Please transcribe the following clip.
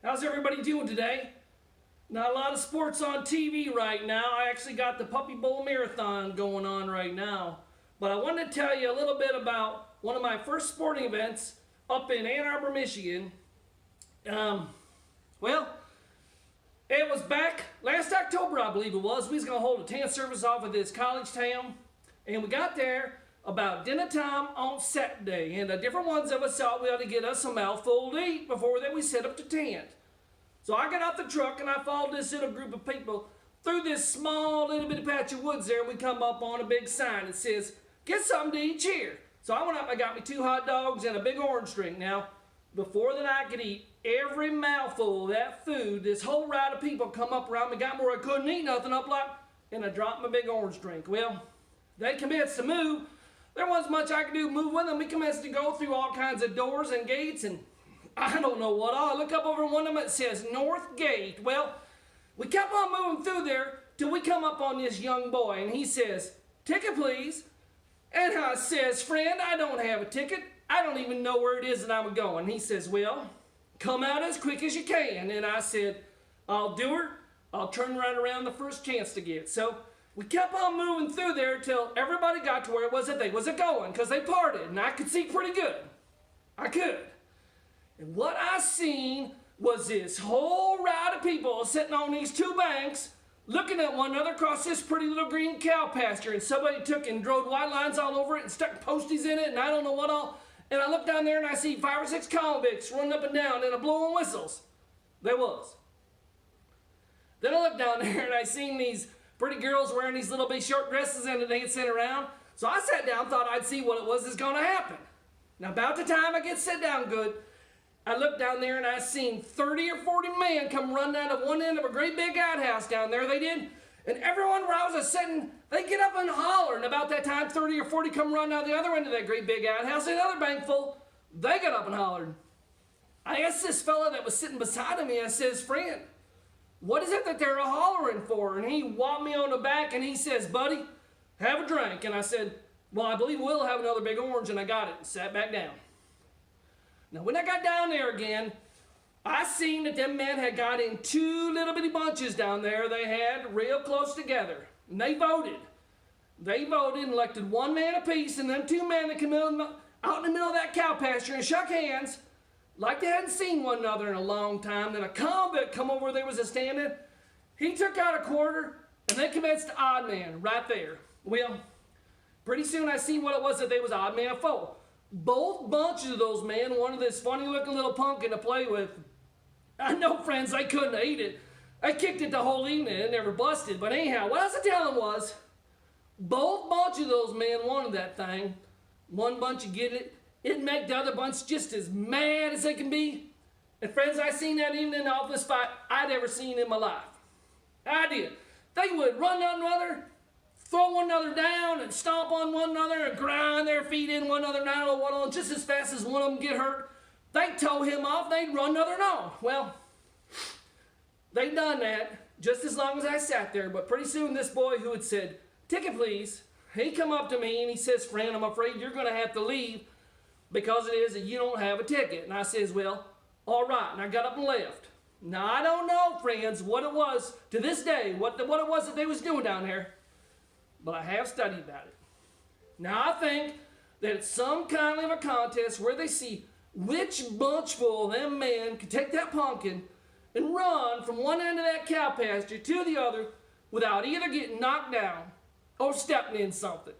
How's everybody doing today? Not a lot of sports on TV right now. I actually got the Puppy Bowl Marathon going on right now. But I wanted to tell you a little bit about one of my first sporting events up in Ann Arbor, Michigan. Well, it was back last October, I believe it was. We was going to hold a tent service off of this college town. And we got there about dinner time on Saturday. And the different ones of us thought we ought to get us a mouthful to eat before then we set up the tent. So I got out the truck and I followed this little group of people through this small little bitty patch of woods there. We come up on a big sign that says, "Get something to eat here." So I went up and got me 2 hot dogs and a big orange drink. Now, before that I could eat every mouthful of that food, this whole round of people come up around me, got me where I couldn't eat nothing up like, and I dropped my big orange drink. Well, they commenced to move. There wasn't much I could do to move with them. We commenced to go through all kinds of doors and gates, and I don't know what all. I look up over one of them, it says North Gate. Well, we kept on moving through there till we come up on this young boy, and he says, "Ticket, please." And I says, "Friend, I don't have a ticket. I don't even know where it is that I'm going." He says, "Well, come out as quick as you can." And I said, "I'll do her. I'll turn right around the first chance to get." So we kept on moving through there till everybody got to where it was that they was going, because they parted, and I could see pretty good. I could. And what I seen was this whole round of people sitting on these 2 banks, looking at one another across this pretty little green cow pasture, and somebody took and drove white lines all over it and stuck posties in it, and I don't know what all. And I look down there and I see 5 or 6 convicts running up and down and blowing whistles. There was. Then I look down there and I seen these pretty girls wearing these little bitty short dresses and dancing around. So I sat down, thought I'd see what it was that's going to happen. Now about the time I get set down good, I looked down there and I seen 30 or 40 men come running out of one end of a great big outhouse down there. They did. And everyone where I was sitting, they get up and holler. And about that time, 30 or 40 come running out the other end of that great big outhouse. And another bank full, they got up and hollered. I asked this fella that was sitting beside me, I says, "Friend, what is it that they're hollering for?" And he whopped me on the back and he says, "Buddy, have a drink." And I said, "Well, I believe we'll have another big orange," and I got it and sat back down. Now, when I got down there again, I seen that them men had got in 2 little bitty bunches down there. They had real close together. And they voted. They voted and elected 1 man apiece, and them 2 men that came out in the middle of that cow pasture and shook hands like they hadn't seen one another in a long time. Then a convict come over where they was standing. He took out a quarter, and they commenced to odd man right there. Well, pretty soon I seen what it was that they was odd man for. Both bunches of those men wanted this funny looking little pumpkin to play with. I know, friends, they couldn't eat it. I kicked it the whole evening and never busted. But anyhow, what I was telling was, both bunches of those men wanted that thing. One bunch would get it. It'd make the other bunch just as mad as they can be. And friends, I seen that evening the office fight I'd ever seen in my life. I did. They would run on another, throw one another down and stomp on one another and grind their feet in one another, and I don't know what on, just as fast as one of them get hurt. They'd tow him off, they'd run another on. Well, they done that just as long as I sat there, but pretty soon this boy who had said, "Ticket, please," he come up to me and he says, "Friend, I'm afraid you're going to have to leave because it is that you don't have a ticket." And I says, "Well, all right," and I got up and left. Now, I don't know, friends, what it was to this day, what it was that they was doing down there, but I have studied about it. Now, I think that it's some kind of a contest where they see which bunchful of them men can take that pumpkin and run from one end of that cow pasture to the other without either getting knocked down or stepping in something.